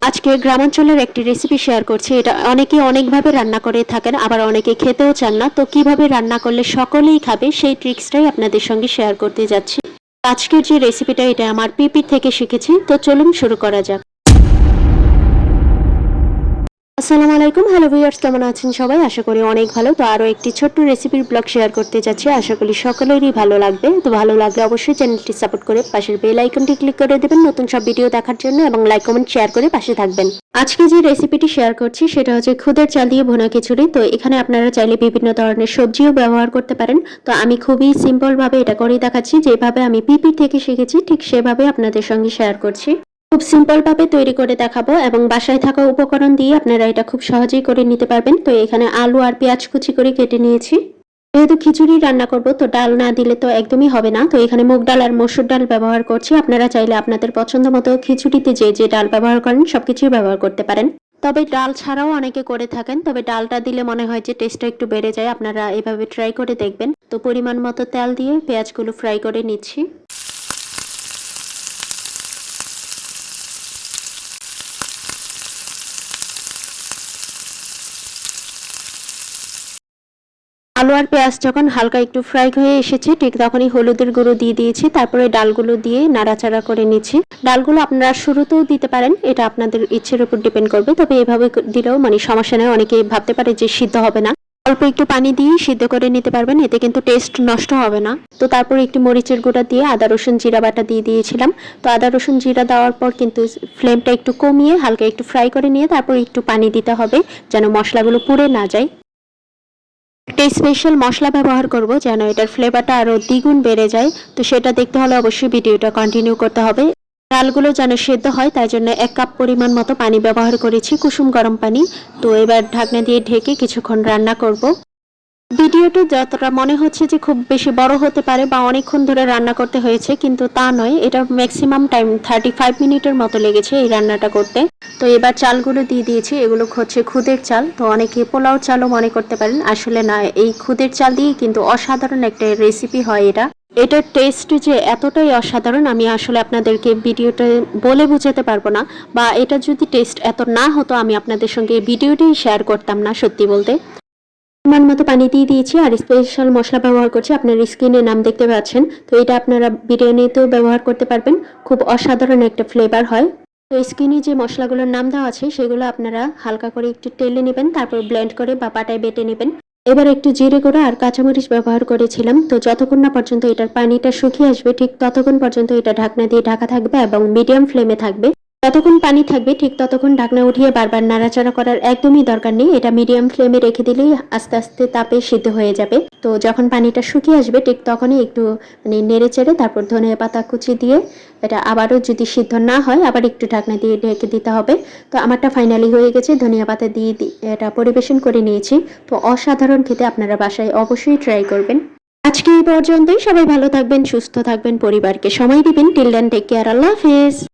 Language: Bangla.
আজকে গ্রামাঞ্চলের একটি রেসিপি শেয়ার করছি। এটা অনেকে অনেকভাবে রান্না করে থাকেন, আবার অনেকে খেতেও চান না। তো কিভাবে রান্না করলে সকলেই খাবে সেই ট্রিক্সটাই আপনাদের সঙ্গে শেয়ার করতে যাচ্ছি। আজকের যে রেসিপিটা এটা আমার পিপির থেকে শিখেছি। তো চলুন শুরু করা যাক। আসসালামু আলাইকুম, হ্যালো ভিউয়ার্স, কেমন আছেন সবাই? আশা করি অনেক ভালো। তো আরও একটি ছোট্ট রেসিপির ব্লগ শেয়ার করতে যাচ্ছি। আশা করি সকলেরই ভালো লাগবে। তো ভালো লাগলে অবশ্যই চ্যানেলটি সাপোর্ট করে পাশের বেল আইকনটি ক্লিক করে দেবেন নতুন সব ভিডিও দেখার জন্য, এবং লাইক কমেন্ট শেয়ার করে পাশে থাকবেন। আজকে যে রেসিপিটি শেয়ার করছি সেটা হচ্ছে খুদের চাল দিয়ে ভুনা খিচুড়ি। তো এখানে আপনারা চাইলে বিভিন্ন ধরনের সবজিও ব্যবহার করতে পারেন। তো আমি খুবই সিম্পলভাবে এটা করেই দেখাচ্ছি। যেভাবে আমি পিপির থেকে শিখেছি ঠিক সেভাবে আপনাদের সঙ্গে শেয়ার করছি। খুব সিম্পল ভাবে তৈরি করে দেখাবো, এবং বাসায় থাকা উপকরণ দিয়ে আপনারা এটা খুব সহজেই করে নিতে পারবেন। তো এখানে আলু আর পেঁয়াজ কুচি করে কেটে নিয়েছি। যেহেতু খিচুড়ি রান্না করব, তো ডাল না দিলে তো একদমই হবে না। তো এখানে মুগ ডাল আর মসুর ডাল ব্যবহার করছি। আপনারা চাইলে আপনাদের পছন্দ মতো খিচুড়িতে যে যে ডাল ব্যবহার করেন সবকিছুই ব্যবহার করতে পারেন। তবে ডাল ছাড়াও অনেকে করে থাকেন, তবে ডালটা দিলে মনে হয় যে টেস্টটা একটু বেড়ে যায়। আপনারা এভাবে ট্রাই করে দেখবেন। তো পরিমাণ মতো তেল দিয়ে পেঁয়াজগুলো ফ্রাই করে নিচ্ছি। আলু আর পেঁয়াজ যখন হালকা একটু ফ্রাই হয়ে এসেছে ঠিক তখনই হলুদের গুঁড়ো দিয়ে দিয়েছি। তারপরে ডালগুলো দিয়ে নাড়াচাড়া করে নিচ্ছি। ডালগুলো আপনারা শুরুতেও দিতে পারেন, এটা আপনাদের ইচ্ছের উপর ডিপেন্ড করবে। তবে এভাবে দিলেও সমস্যা নেই। অনেকে ভাবতে পারে যে সিদ্ধ হবে না, অল্প একটু পানি দিয়ে সিদ্ধ করে নিতে পারবেন, এতে কিন্তু টেস্ট নষ্ট হবে না। তো তারপরে একটু মরিচের গুঁড়া দিয়ে আদা রসুন জিরা বাটা দিয়ে দিয়েছিলাম। তো আদা রসুন জিরা দেওয়ার পর কিন্তু ফ্লেমটা একটু কমিয়ে হালকা একটু ফ্রাই করে নিয়ে তারপর একটু পানি দিতে হবে, যেন মশলাগুলো পুড়ে না যায়। একটা স্পেশাল মশলা ব্যবহার করব যেন এটার ফ্লেভারটা আরো দ্বিগুণ বেড়ে যায়। তো সেটা দেখতে হলে অবশ্যই ভিডিওটা কন্টিনিউ করতে হবে। ডালগুলো যেন সেদ্ধ হয় তাই জন্য 1 কাপ পরিমাণ মতো পানি ব্যবহার করেছি, কুসুম গরম পানি। তো এবার ঢাকনা দিয়ে ঢেকে কিছুক্ষণ রান্না করব। ভিডিওটা যতটা মনে হচ্ছে যে খুব বেশি বড় হতে পারে বা অনেকক্ষণ ধরে রান্না করতে হয়েছে, কিন্তু তা নয়। এটা ম্যাক্সিমাম টাইম 35 মিনিটের মতো লেগেছে এই রান্নাটা করতে। তো এবার চালগুলো দিয়ে দিয়েছি। এগুলো হচ্ছে খুদের চাল। তো অনেকে পোলাও চালও মনে করতে পারেন, আসলে না, এই খুদের চাল দিয়ে কিন্তু অসাধারণ একটা রেসিপি হয় এটা। এটার টেস্ট যে এতটাই অসাধারণ আমি আসলে আপনাদেরকে ভিডিওটা বলে বোঝাতে পারবো না। বা এটা যদি টেস্ট এত না হতো আমি আপনাদের সঙ্গে ভিডিওটাই শেয়ার করতাম না, সত্যি বলতে। পরিমাণ মতো পানি দিয়ে দিয়েছি আর স্পেশাল মশলা ব্যবহার করছি। আপনার স্ক্রিনে নাম দেখতে পাচ্ছেন। তো এটা আপনারা বিরিয়ানিতেও ব্যবহার করতে পারবেন, খুব অসাধারণ একটা ফ্লেভার হয়। তো স্ক্রিনে যে মশলাগুলোর নাম দেওয়া আছে সেগুলো আপনারা হালকা করে একটু টেলে নেবেন, তারপর ব্লেন্ড করে বা পাটায় বেটে নেবেন। এবার একটু জিরে গুঁড়ো আর কাঁচামরিচ ব্যবহার করেছিলাম। তো যতক্ষণ না পর্যন্ত এটার পানিটা শুকিয়ে আসবে ঠিক ততক্ষণ পর্যন্ত এটা ঢাকনা দিয়ে ঢাকা থাকবে এবং মিডিয়াম ফ্লেমে থাকবে। যতক্ষণ পানি থাকবে ঠিক ততক্ষণ ঢাকনা উঠিয়ে বারবার নাড়াচাড়া করার একদমই দরকার নেই। এটা মিডিয়াম ফ্লেমে রেখে দিলেই আস্তে আস্তে তাপে সিদ্ধ হয়ে যাবে। তো যখন পানিটা শুকিয়ে আসবে ঠিক তখনই একটু নেড়ে চেড়ে তারপর ধনিয়া পাতা কুচি দিয়ে এটা আবারও যদি সিদ্ধ না হয় আবার একটু ঢাকনা দিয়ে ঢেকে দিতে হবে। তো আমারটা ফাইনালি হয়ে গেছে, ধনিয়া পাতা দিয়ে এটা পরিবেশন করে নিয়েছি। তো অসাধারণ খেতে, আপনারা বাসায় অবশ্যই ট্রাই করবেন। আজকে এই পর্যন্তই। সবাই ভালো থাকবেন, সুস্থ থাকবেন, পরিবারকে সময় দিবেন। টিল দেন টেক কেয়ার, আল্লাহ হাফেজ।